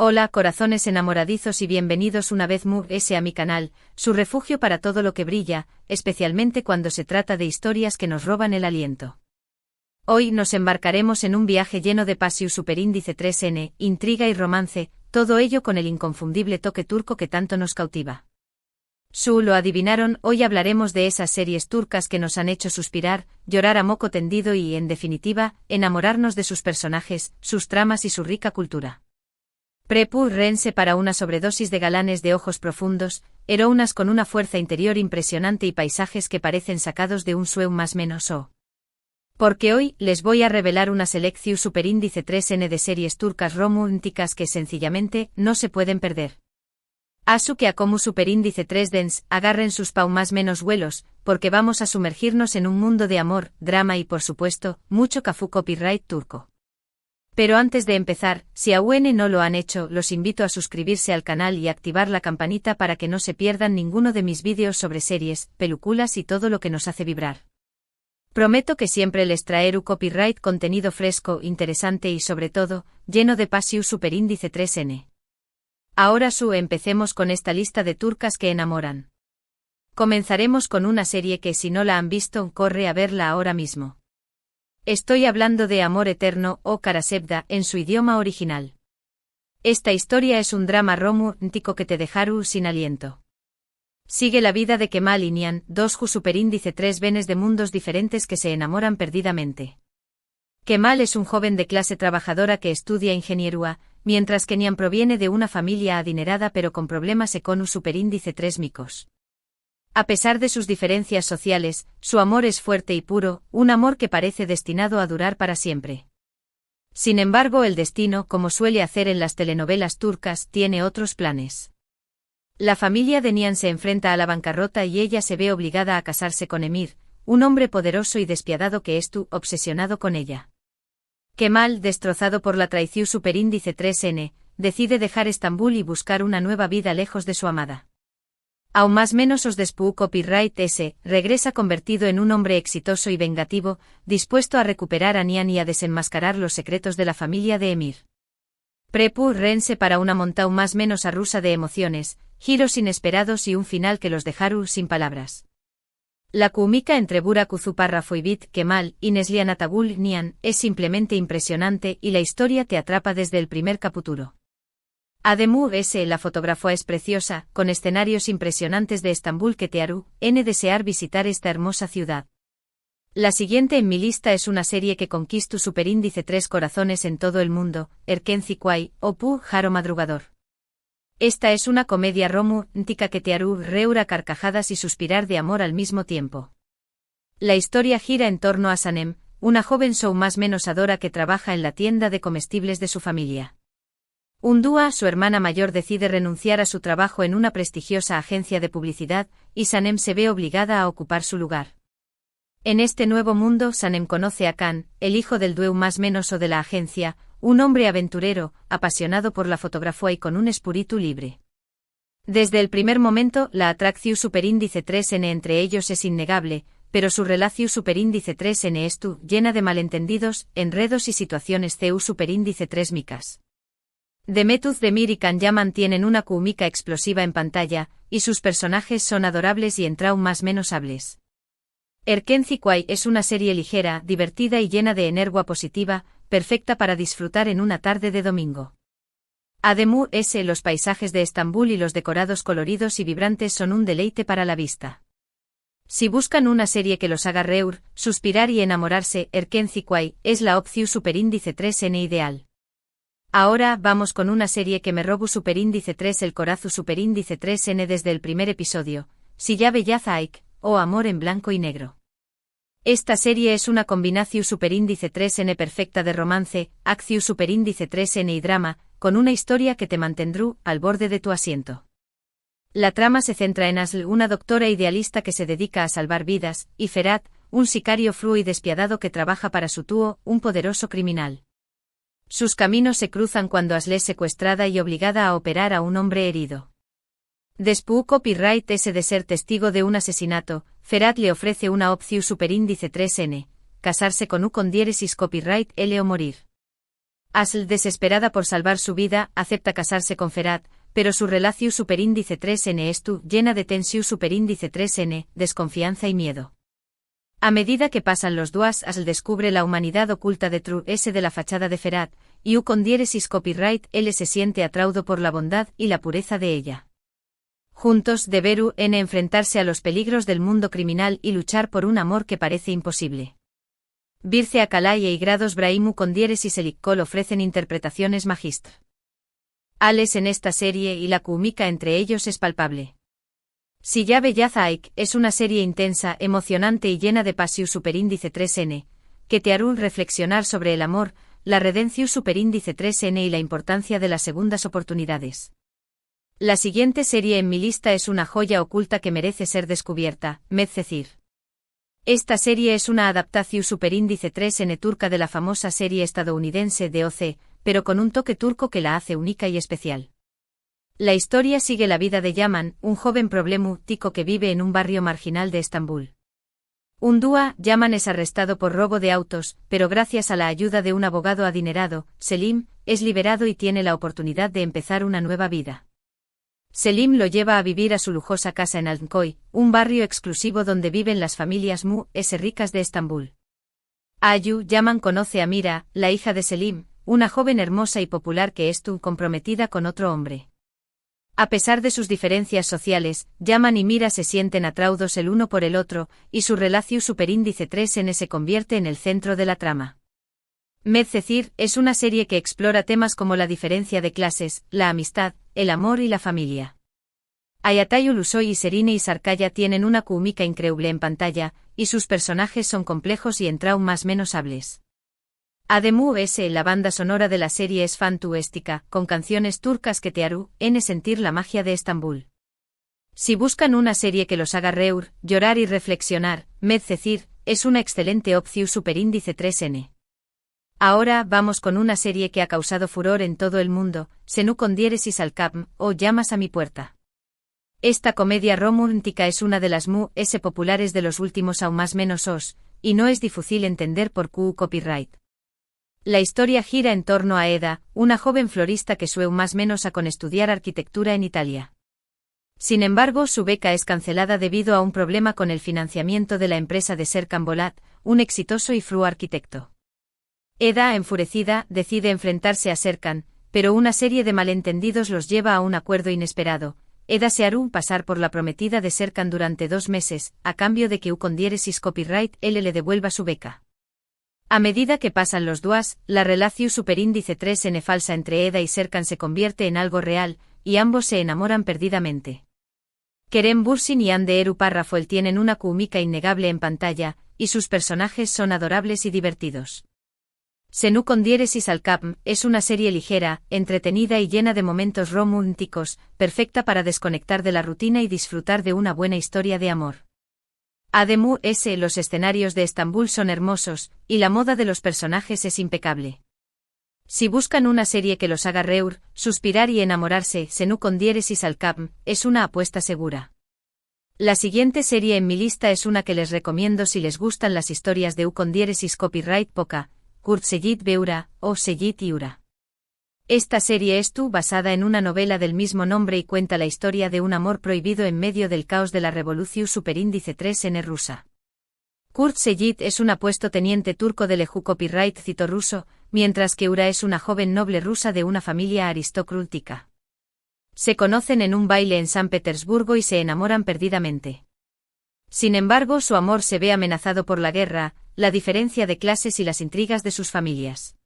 Hola, corazones enamoradizos y bienvenidos una vez más a mi canal, su refugio para todo lo que brilla, especialmente cuando se trata de historias que nos roban el aliento. Hoy nos embarcaremos en un viaje lleno de pasión superíndice 3N, intriga y romance, todo ello con el inconfundible toque turco que tanto nos cautiva. Lo adivinaron, hoy hablaremos de esas series turcas que nos han hecho suspirar, llorar a moco tendido y, en definitiva, enamorarnos de sus personajes, sus tramas y su rica cultura. Prepárense para una sobredosis de galanes de ojos profundos, heroínas con una fuerza interior impresionante y paisajes que parecen sacados de un sueño más menos o. Porque hoy les voy a revelar una selección superíndice 3N de series turcas románticas que sencillamente no se pueden perder. Asu que a como superíndice 3Ds, agarren sus más menos vuelos, porque vamos a sumergirnos en un mundo de amor, drama y por supuesto, mucho cafú copyright turco. Pero antes de empezar, si aún no lo han hecho, los invito a suscribirse al canal y activar la campanita para que no se pierdan ninguno de mis vídeos sobre series, películas y todo lo que nos hace vibrar. Prometo que siempre les traeré copyright contenido fresco, interesante y sobre todo, lleno de pasión superíndice 3N. Ahora empecemos con esta lista de turcas que enamoran. Comenzaremos con una serie que si no la han visto, corre a verla ahora mismo. Estoy hablando de Amor Eterno o Karasevda en su idioma original. Esta historia es un drama romántico que te dejará sin aliento. Sigue la vida de Kemal y Nihan, dos superíndice 3 venes de mundos diferentes que se enamoran perdidamente. Kemal es un joven de clase trabajadora que estudia ingeniería, mientras que Nihan proviene de una familia adinerada pero con problemas económicos superíndice 3 micos. A pesar de sus diferencias sociales, su amor es fuerte y puro, un amor que parece destinado a durar para siempre. Sin embargo, el destino, como suele hacer en las telenovelas turcas, tiene otros planes. La familia de Nihan se enfrenta a la bancarrota y ella se ve obligada a casarse con Emir, un hombre poderoso y despiadado que está obsesionado con ella. Kemal, destrozado por la traición superíndice 3N, decide dejar Estambul y buscar una nueva vida lejos de su amada. Aún más menos os despú copyright regresa convertido en un hombre exitoso y vengativo, dispuesto a recuperar a Nihan y a desenmascarar los secretos de la familia de Emir. Prepárense para una montaña más menos arrusa de emociones, giros inesperados y un final que los dejará sin palabras. La química entre Burak Uzuparrafo y Bit Kemal y Neslihan Atagul Nihan es simplemente impresionante y la historia te atrapa desde el primer capítulo. Además, la fotografía es preciosa, con escenarios impresionantes de Estambul que te harán desear visitar esta hermosa ciudad. La siguiente en mi lista es una serie que conquistó superíndice 3 corazones en todo el mundo, Erkenci Kuay, o Pu Jaro Madrugador. Esta es una comedia romántica que te hará reír a carcajadas y suspirar de amor al mismo tiempo. La historia gira en torno a Sanem, una joven más menos adora que trabaja en la tienda de comestibles de su familia. Un día, su hermana mayor decide renunciar a su trabajo en una prestigiosa agencia de publicidad, y Sanem se ve obligada a ocupar su lugar. En este nuevo mundo, Sanem conoce a Khan, el hijo del dueño más menos de la agencia, un hombre aventurero, apasionado por la fotografía y con un espíritu libre. Desde el primer momento, la atracción superíndice 3N entre ellos es innegable, pero su relación superíndice 3N es llena de malentendidos, enredos y situaciones CU superíndice 3 micas. Demetuz Demir y Khan Yaman tienen una química explosiva en pantalla, y sus personajes son adorables y en más menos hables. Erkenci Kuay es una serie ligera, divertida y llena de energía positiva, perfecta para disfrutar en una tarde de domingo. Además, los paisajes de Estambul y los decorados coloridos y vibrantes son un deleite para la vista. Si buscan una serie que los haga reír, suspirar y enamorarse, Erkenci Kuay es la opción superíndice 3N ideal. Ahora vamos con una serie que me robó superíndice 3 el corazón superíndice 3N desde el primer episodio, Si ya Bellaz Aik, o Amor en blanco y negro. Esta serie es una combinación superíndice 3N perfecta de romance, acción superíndice 3N y drama, con una historia que te mantendrá al borde de tu asiento. La trama se centra en Asl, una doctora idealista que se dedica a salvar vidas, y Ferhat, un sicario frío y despiadado que trabaja para su tío, un poderoso criminal. Sus caminos se cruzan cuando Asl es secuestrada y obligada a operar a un hombre herido. Después copyright de ser testigo de un asesinato, Ferhat le ofrece una opción superíndice 3N, casarse con con diéresis copyright L o morir. Asl, desesperada por salvar su vida, acepta casarse con Ferhat, pero su relación superíndice 3n estu llena de tensión superíndice 3n, desconfianza y miedo. A medida que pasan los días, Asl descubre la humanidad oculta de True S de la fachada de Ferhat, y con diéresis copyright L se siente atraído por la bondad y la pureza de ella. Juntos deberán enfrentarse a los peligros del mundo criminal y luchar por un amor que parece imposible. Birce Akalay e Grados Braimu con diéresis Elikkol ofrecen interpretaciones magistr. Ales en esta serie y la química entre ellos es palpable. Si ya Bellazaik es una serie intensa, emocionante y llena de pasión superíndice 3n, que te harán reflexionar sobre el amor, la redención superíndice 3n y la importancia de las segundas oportunidades. La siguiente serie en mi lista es una joya oculta que merece ser descubierta, Medcezir. Esta serie es una adaptación superíndice 3n turca de la famosa serie estadounidense de OC, pero con un toque turco que la hace única y especial. La historia sigue la vida de Yaman, un joven problemático que vive en un barrio marginal de Estambul. Un día, Yaman es arrestado por robo de autos, pero gracias a la ayuda de un abogado adinerado, Selim, es liberado y tiene la oportunidad de empezar una nueva vida. Selim lo lleva a vivir a su lujosa casa en Altınköy, un barrio exclusivo donde viven las familias ricas de Estambul. Ayu, Yaman conoce a Mira, la hija de Selim, una joven hermosa y popular que estuvo comprometida con otro hombre. A pesar de sus diferencias sociales, Yaman y Mira se sienten atraídos el uno por el otro, y su relación superíndice 3n se convierte en el centro de la trama. Medcezir es una serie que explora temas como la diferencia de clases, la amistad, el amor y la familia. Ayatay Ulusoy y Serine y Sarkaya tienen una química increíble en pantalla, y sus personajes son complejos y en traumas menos hables. Además, la banda sonora de la serie es fantuéstica, con canciones turcas que te harán sentir la magia de Estambul. Si buscan una serie que los haga reír, llorar y reflexionar, Medcezir es una excelente opción superíndice 3n. Ahora vamos con una serie que ha causado furor en todo el mundo, Senu con diéresis al Capm, o Llamas a mi puerta. Esta comedia romántica es una de las populares de los últimos aún más menos os, y no es difícil entender por Q copyright. La historia gira en torno a Eda, una joven florista que sueña más menos con estudiar arquitectura en Italia. Sin embargo, su beca es cancelada debido a un problema con el financiamiento de la empresa de Serkan Bolat, un exitoso y fru arquitecto. Eda, enfurecida, decide enfrentarse a Serkan, pero una serie de malentendidos los lleva a un acuerdo inesperado. Eda se hará pasar por la prometida de Serkan durante 2 meses, a cambio de que con diéresis copyright él le devuelva su beca. A medida que pasan los días, la relación superíndice 3n falsa entre Eda y Serkan se convierte en algo real, y ambos se enamoran perdidamente. Kerem Bürsin y Hande Eru Parrafoel tienen una química innegable en pantalla, y sus personajes son adorables y divertidos. Senu con diéresis al Capm es una serie ligera, entretenida y llena de momentos románticos, perfecta para desconectar de la rutina y disfrutar de una buena historia de amor. Además, los escenarios de Estambul son hermosos, y la moda de los personajes es impecable. Si buscan una serie que los haga reír, suspirar y enamorarse, Senu con diéresis al Capm es una apuesta segura. La siguiente serie en mi lista es una que les recomiendo si les gustan las historias de con diéresis copyright poca, Kurt Seyit Beura, o Seyit Iura. Esta serie es basada en una novela del mismo nombre y cuenta la historia de un amor prohibido en medio del caos de la revolución superíndice 3n rusa. Kurt Seyit es un apuesto teniente turco del Eju copyright cito ruso, mientras que Iura es una joven noble rusa de una familia aristocrática. Se conocen en un baile en San Petersburgo y se enamoran perdidamente. Sin embargo, su amor se ve amenazado por la guerra, la diferencia de clases y las intrigas de sus familias.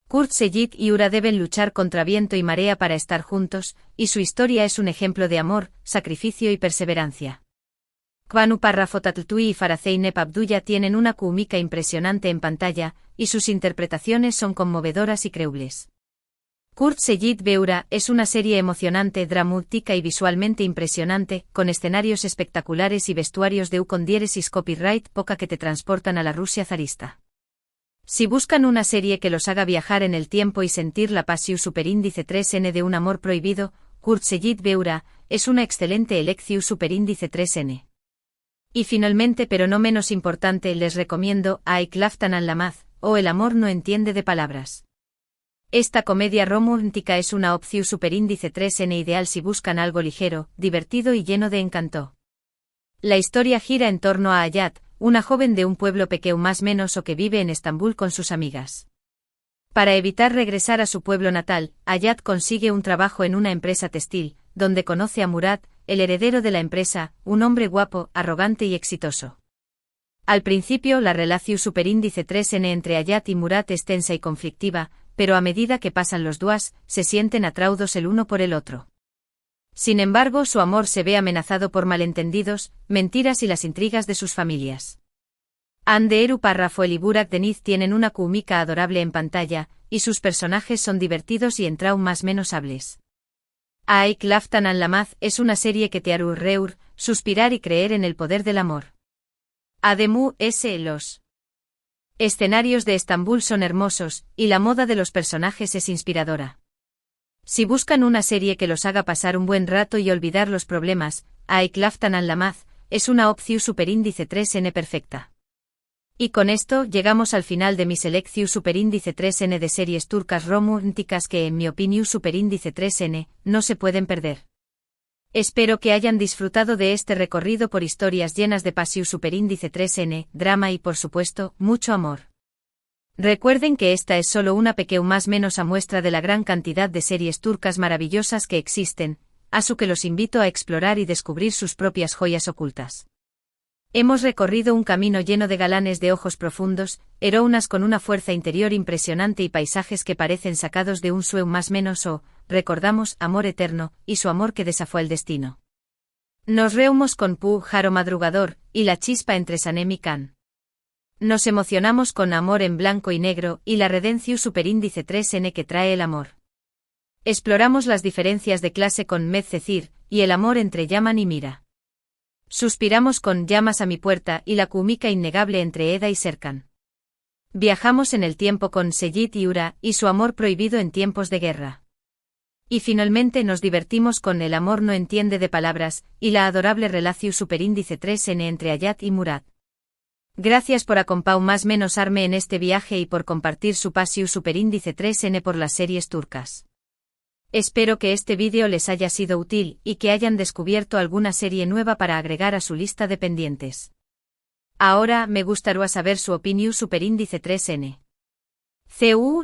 Kurt Seyit y Iura deben luchar contra viento y marea para estar juntos, y su historia es un ejemplo de amor, sacrificio y perseverancia. Kvanu Parrafotatltui y Farazeynep Abdulla tienen una química impresionante en pantalla, y sus interpretaciones son conmovedoras y creíbles. Kurt Seyit Beura es una serie emocionante, dramática y visualmente impresionante, con escenarios espectaculares y vestuarios de con diéresis copyright poca que te transportan a la Rusia zarista. Si buscan una serie que los haga viajar en el tiempo y sentir la pasión superíndice 3n de un amor prohibido, Kurt Seyit Beura es una excelente elección superíndice 3n. Y finalmente, pero no menos importante, les recomiendo Aik Laftan al Lamaz, o El amor no entiende de palabras. Esta comedia romántica es una opción superíndice 3N ideal si buscan algo ligero, divertido y lleno de encanto. La historia gira en torno a Hayat, una joven de un pueblo pequeño más menos o que vive en Estambul con sus amigas. Para evitar regresar a su pueblo natal, Hayat consigue un trabajo en una empresa textil, donde conoce a Murat, el heredero de la empresa, un hombre guapo, arrogante y exitoso. Al principio la relación superíndice 3N entre Hayat y Murat es tensa y conflictiva, pero a medida que pasan los días, se sienten atraídos el uno por el otro. Sin embargo, su amor se ve amenazado por malentendidos, mentiras y las intrigas de sus familias. Anderu Parrafoel y Burak Deniz tienen una química adorable en pantalla, y sus personajes son divertidos y en traumas menos hables. Aik Laftan an Lamaz es una serie que te hará reír, suspirar y creer en el poder del amor. Además, los escenarios de Estambul son hermosos, y la moda de los personajes es inspiradora. Si buscan una serie que los haga pasar un buen rato y olvidar los problemas, Aik Laftan an Lamaz es una opción superíndice 3N perfecta. Y con esto llegamos al final de mi selección superíndice 3N de series turcas románticas que en mi opinión superíndice 3N no se pueden perder. Espero que hayan disfrutado de este recorrido por historias llenas de pasión superíndice 3N, drama y por supuesto, mucho amor. Recuerden que esta es solo una pequeña más menos muestra de la gran cantidad de series turcas maravillosas que existen, a su que los invito a explorar y descubrir sus propias joyas ocultas. Hemos recorrido un camino lleno de galanes de ojos profundos, heroínas con una fuerza interior impresionante y paisajes que parecen sacados de un sueño más menos o, recordamos, amor eterno, y su amor que desafió el destino. Nos reímos con Pu Jaro Madrugador, y la chispa entre Sanem y Khan. Nos emocionamos con Amor en blanco y negro, y la redención superíndice 3N que trae el amor. Exploramos las diferencias de clase con Medcezir, y el amor entre Yaman y Mira. Suspiramos con Llamas a mi puerta y la química innegable entre Eda y Serkan. Viajamos en el tiempo con Seyit y Ura, y su amor prohibido en tiempos de guerra. Y finalmente nos divertimos con El amor no entiende de palabras, y la adorable relación superíndice 3N entre Hayat y Murat. Gracias por acompañar más menos arme en este viaje y por compartir su pasión superíndice 3N por las series turcas. Espero que este vídeo les haya sido útil y que hayan descubierto alguna serie nueva para agregar a su lista de pendientes. Ahora me gustaría saber su opinión superíndice 3N.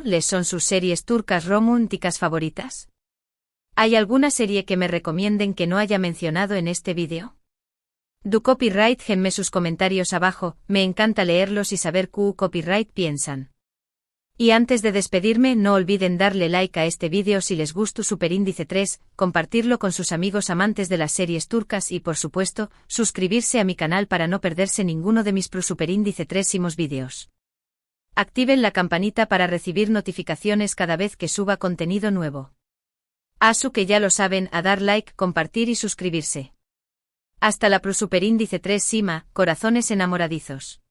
¿Les son sus series turcas románticas favoritas? ¿Hay alguna serie que me recomienden que no haya mencionado en este vídeo? Do copyright genme sus comentarios abajo, me encanta leerlos y saber qué copyright piensan. Y antes de despedirme no olviden darle like a este vídeo si les gustó superíndice 3, compartirlo con sus amigos amantes de las series turcas y por supuesto, suscribirse a mi canal para no perderse ninguno de mis superíndice 3 vídeos. Activen la campanita para recibir notificaciones cada vez que suba contenido nuevo. Asu que ya lo saben a dar like, compartir y suscribirse. Hasta la superíndice 3 Sima, corazones enamoradizos.